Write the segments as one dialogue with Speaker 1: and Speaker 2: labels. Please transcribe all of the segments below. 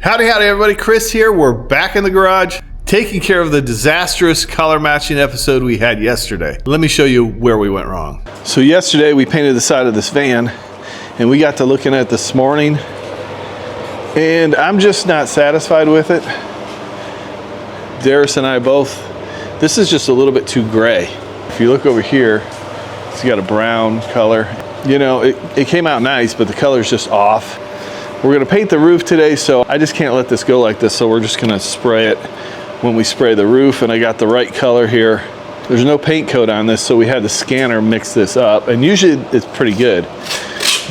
Speaker 1: Howdy everybody, Chris here. We're back in the garage taking care of the disastrous color matching episode we had yesterday. Let me show you where we went wrong. So yesterday we painted the side of this van and we got to looking at it this morning and I'm just not satisfied with it. Darius and I both, this is just a little bit too gray. If you look over here, it's got a brown color. You know, it came out nice, but the color's just off. We're gonna paint the roof today, so I just can't let this go like this, so we're just gonna spray it when we spray the roof, and I got the right color here. There's no paint coat on this, so we had the scanner mix this up, and usually it's pretty good,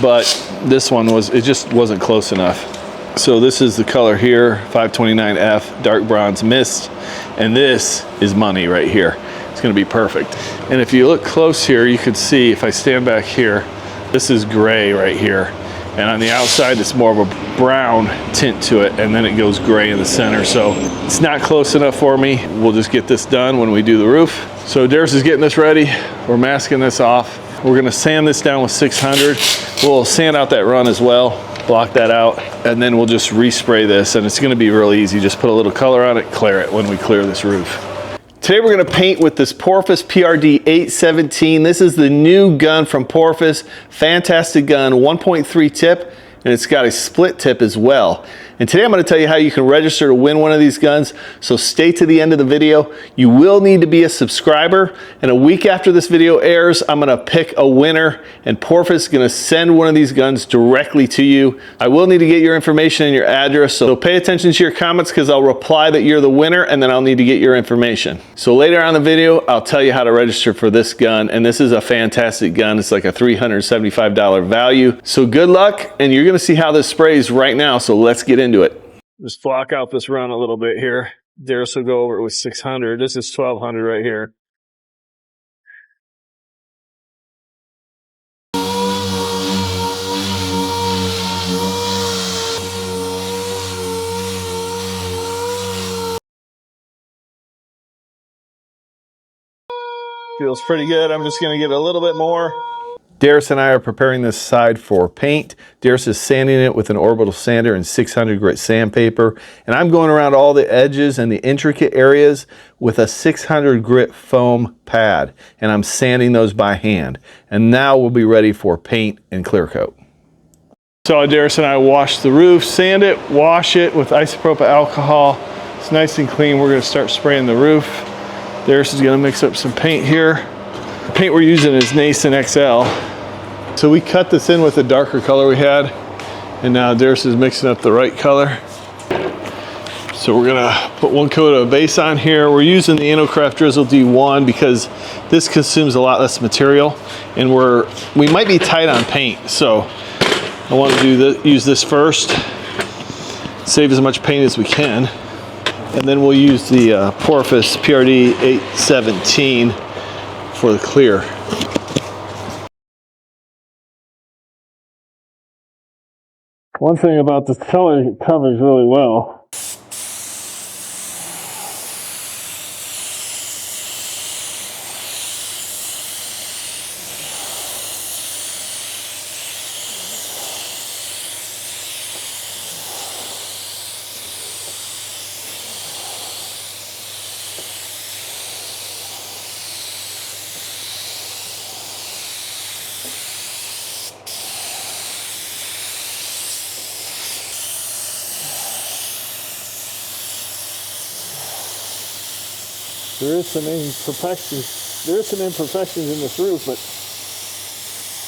Speaker 1: but this one it just wasn't close enough. So this is the color here, 529F, dark bronze mist, and this is money right here. It's gonna be perfect. And if you look close here, you can see, if I stand back here, this is gray right here. And on the outside, it's more of a brown tint to it, and then it goes gray in the center. So it's not close enough for me. We'll just get this done when we do the roof. So Darius is getting this ready. We're masking this off. We're gonna sand this down with 600. We'll sand out that run as well, block that out, and then we'll just respray this, and it's gonna be really easy. Just put a little color on it, clear it when we clear this roof. Today we're going to paint with this Porphis PRD-817. This is the new gun from Porphis. Fantastic gun, 1.3 tip, and it's got a split tip as well. And today I'm going to tell you how you can register to win one of these guns, so stay to the end of the video. You will need to be a subscriber, and a week after this video airs, I'm going to pick a winner, and Porphis is going to send one of these guns directly to you. I will need to get your information and your address, so pay attention to your comments because I'll reply that you're the winner, and then I'll need to get your information. So later on in the video, I'll tell you how to register for this gun, and this is a fantastic gun. It's like a $375 value. So good luck, and you're going to see how this sprays right now, so let's get into it. Just block out this run a little bit here. Darius will go over it with 600. This is 1200 right here. Feels pretty good. I'm just going to get a little bit more. Darius and I are preparing this side for paint. Darius is sanding it with an orbital sander and 600 grit sandpaper. And I'm going around all the edges and the intricate areas with a 600 grit foam pad. And I'm sanding those by hand. And now we'll be ready for paint and clear coat. So Darius and I washed the roof, sand it, wash it with isopropyl alcohol. It's nice and clean. We're going to start spraying the roof. Darius is going to mix up some paint here. The paint we're using is Nason XL. So we cut this in with the darker color we had, and now Darius is mixing up the right color. So we're gonna put one coat of base on here. We're using the Innocraft Drizzle D1 because this consumes a lot less material, and we might be tight on paint. So I want to use this first, save as much paint as we can, and then we'll use the Porphis PRD-817 for the clear. One thing about this color, it covers really well. There is some imperfections in this roof, but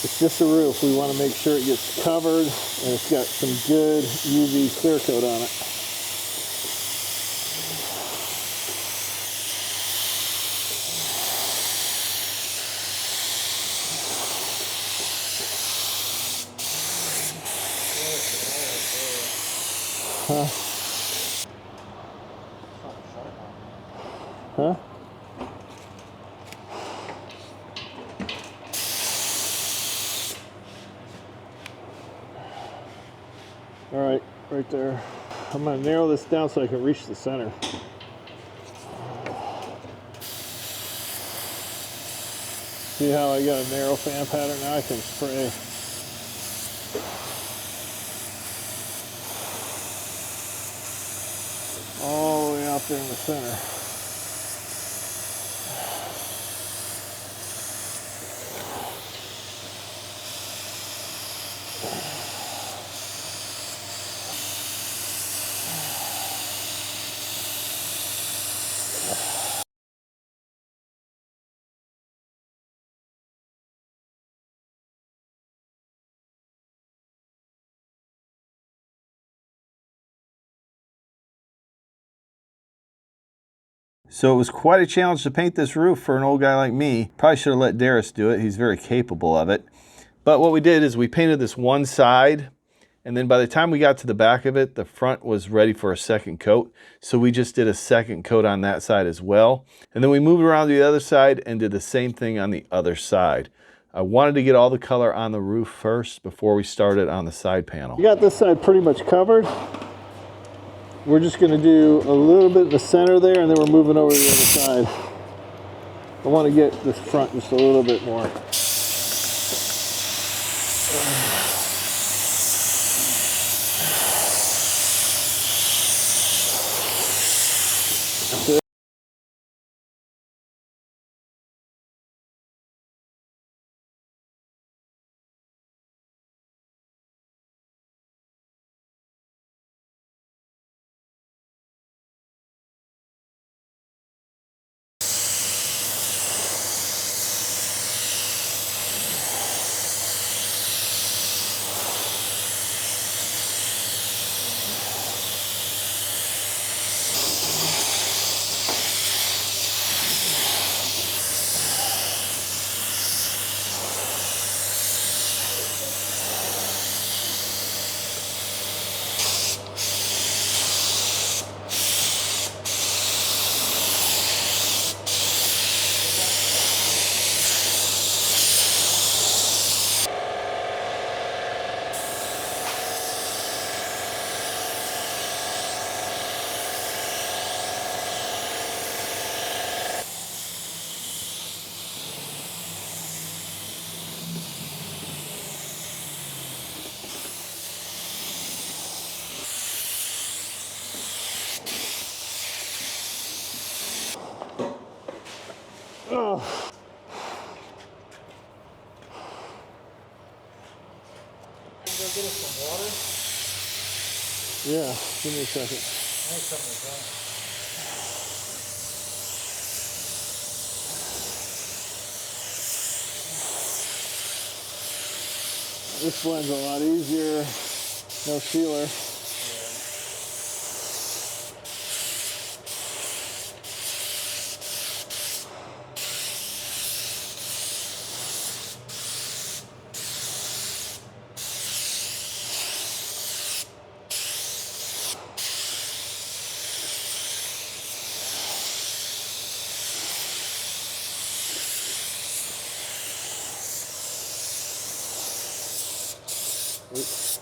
Speaker 1: it's just a roof. We want to make sure it gets covered and it's got some good UV clear coat on it. Huh? All right, right there. I'm going to narrow this down so I can reach the center. See how I got a narrow fan pattern? Now I can spray. all the way out there in the center. So it was quite a challenge to paint this roof for an old guy like me. Probably should have let Darius do it. He's very capable of it. But what we did is we painted this one side, and then by the time we got to the back of it, the front was ready for a second coat. So we just did a second coat on that side as well. And then we moved around to the other side and did the same thing on the other side. I wanted to get all the color on the roof first before we started on the side panel. We got this side pretty much covered. We're just going to do a little bit in the center there, and then we're moving over to the other side. I want to get this front just a little bit more. That's it. Oh.
Speaker 2: Get us some water?
Speaker 1: Yeah, give me a second.
Speaker 2: I need something to drink.
Speaker 1: This blends a lot easier. No sealer. Oops.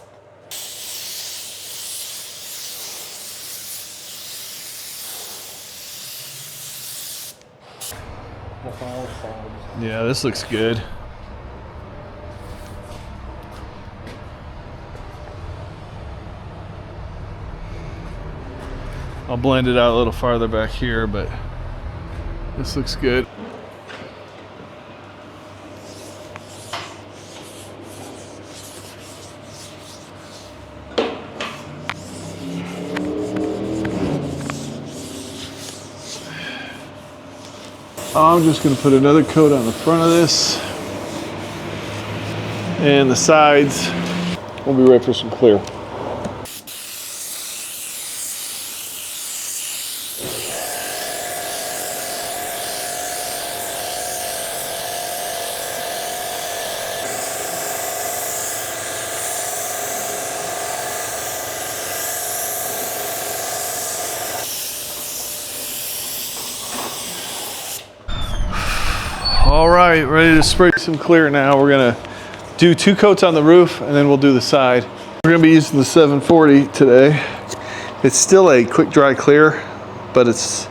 Speaker 1: Yeah, this looks good. I'll blend it out a little farther back here, but this looks good. I'm just going to put another coat on the front of this, and the sides. We'll be ready for some clear. All right, ready to spray some clear now. We're gonna do 2 coats on the roof, and then we'll do the side. We're gonna be using the 740 today. It's still a quick dry clear, but it's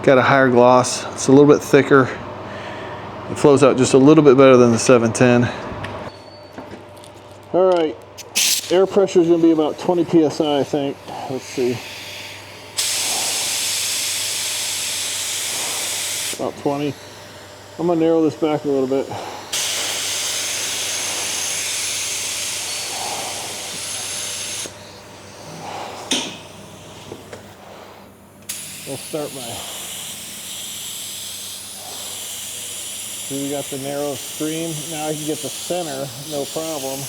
Speaker 1: got a higher gloss. It's a little bit thicker. It flows out just a little bit better than the 710. All right, air pressure is gonna be about 20 PSI, I think. Let's see. about 20. I'm gonna narrow this back a little bit. We'll start by, see, we got the narrow stream. Now I can get the center, no problem.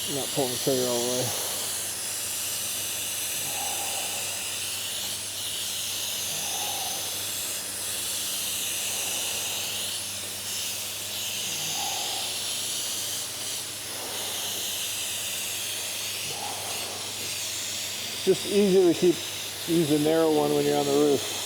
Speaker 1: I'm not pulling the trigger all the way. It's just easier to use the narrow one when you're on the roof.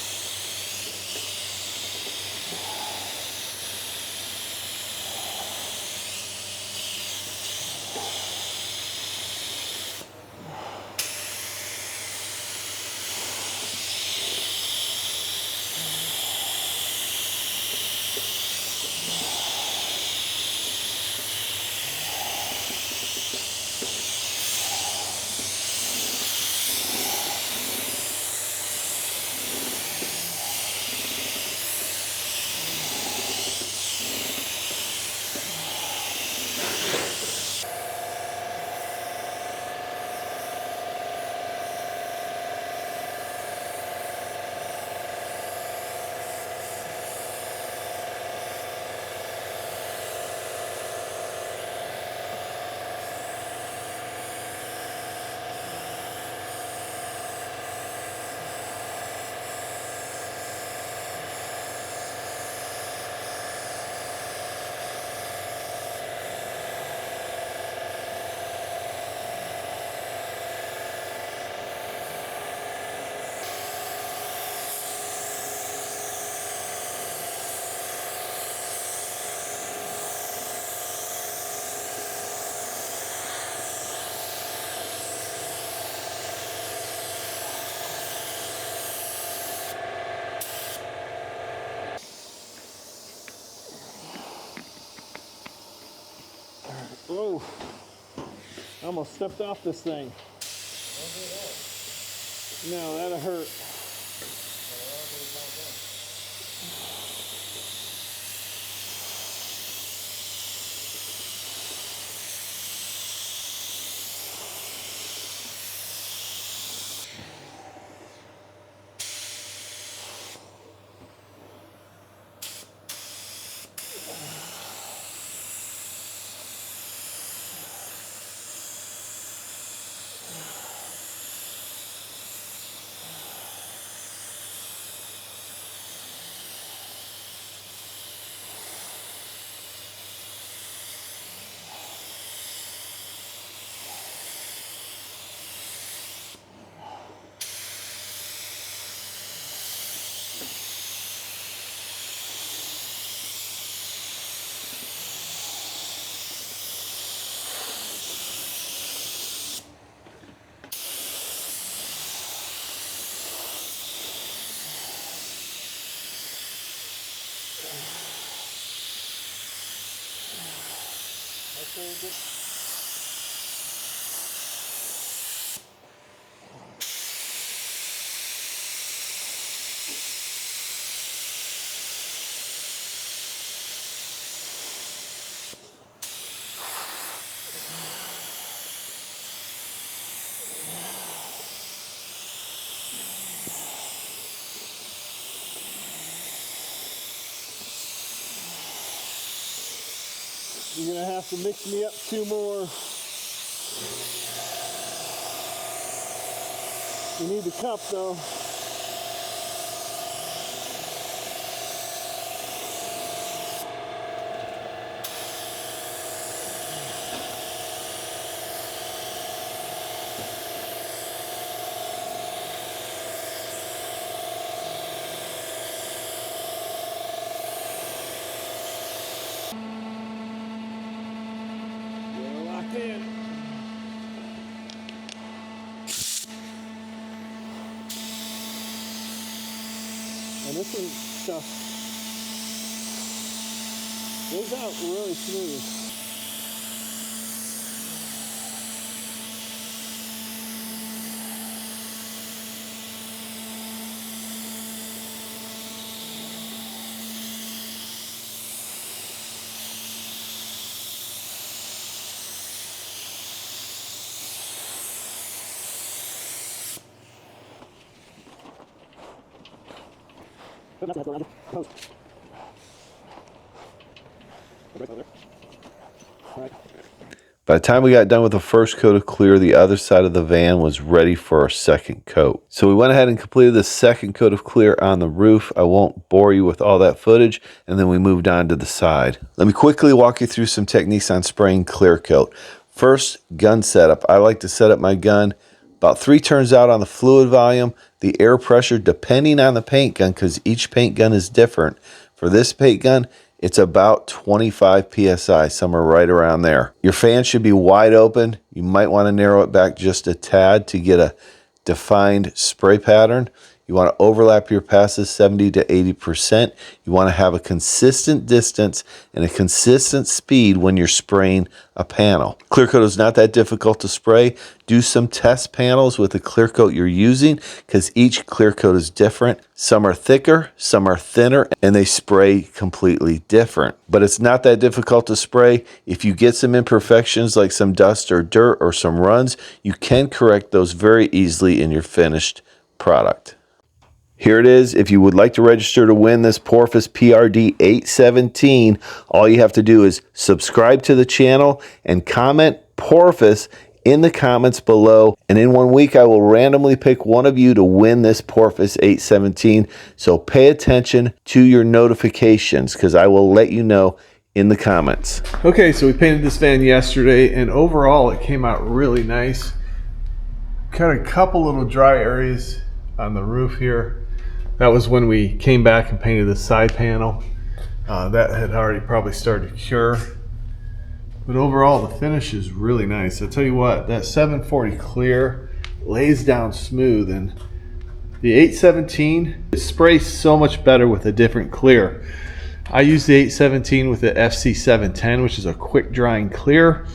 Speaker 1: Whoa, I almost stepped off this thing. No, that'll hurt. You're gonna have to mix me up 2 more. You need the cup though. And this stuff goes out really smooth. By the time we got done with the first coat of clear, the other side of the van was ready for our second coat. So we went ahead and completed the second coat of clear on the roof. I won't bore you with all that footage, and then we moved on to the side. Let me quickly walk you through some techniques on spraying clear coat. First, gun setup. I like to set up my gun about 3 turns out on the fluid volume, the air pressure, depending on the paint gun, because each paint gun is different. For this paint gun, it's about 25 PSI, somewhere right around there. Your fan should be wide open. You might want to narrow it back just a tad to get a defined spray pattern. You want to overlap your passes 70 to 80%. You want to have a consistent distance and a consistent speed when you're spraying a panel. Clear coat is not that difficult to spray. Do some test panels with the clear coat you're using because each clear coat is different. Some are thicker, some are thinner, and they spray completely different. But it's not that difficult to spray. If you get some imperfections like some dust or dirt or some runs, you can correct those very easily in your finished product. Here it is. If you would like to register to win this Porphis PRD-817, all you have to do is subscribe to the channel and comment Porphis in the comments below. And in 1 week, I will randomly pick one of you to win this Porphis 817. So pay attention to your notifications because I will let you know in the comments. Okay, so we painted this van yesterday and overall it came out really nice. Got a couple little dry areas on the roof here. That was when we came back and painted the side panel. That had already probably started to cure. But overall, the finish is really nice. I'll tell you what, that 740 clear lays down smooth, and the 817 sprays so much better with a different clear. I use the 817 with the FC710, which is a quick drying clear,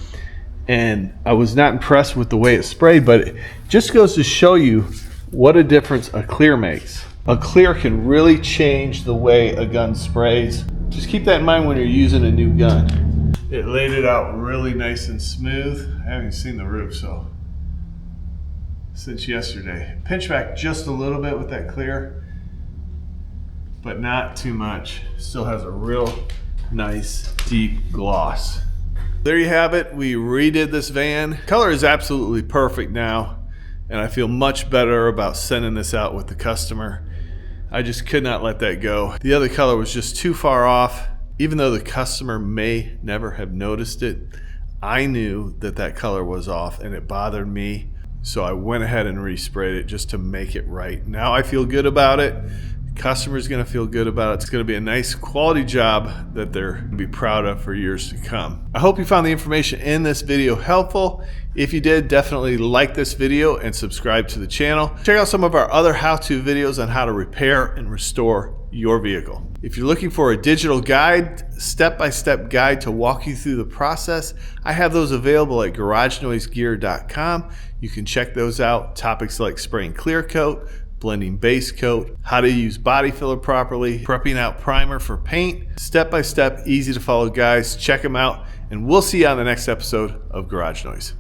Speaker 1: and I was not impressed with the way it sprayed, but it just goes to show you what a difference a clear makes. A clear can really change the way a gun sprays. Just keep that in mind when you're using a new gun. It laid it out really nice and smooth. I haven't seen the roof since yesterday. Pinch back just a little bit with that clear, but not too much. Still has a real nice deep gloss. There you have it. We redid this van. Color is absolutely perfect now, and I feel much better about sending this out with the customer. I just could not let that go. The other color was just too far off. Even though the customer may never have noticed it, I knew that that color was off and it bothered me. So I went ahead and resprayed it just to make it right. Now I feel good about it. The customer's gonna feel good about it. It's gonna be a nice quality job that they're gonna be proud of for years to come. I hope you found the information in this video helpful. If you did, definitely like this video and subscribe to the channel. Check out some of our other how-to videos on how to repair and restore your vehicle. If you're looking for a digital guide, step-by-step guide to walk you through the process, I have those available at garagenoisegear.com. You can check those out. Topics like spraying clear coat, blending base coat, how to use body filler properly, prepping out primer for paint. Step-by-step, easy to follow guides. Check them out, and we'll see you on the next episode of Garage Noise.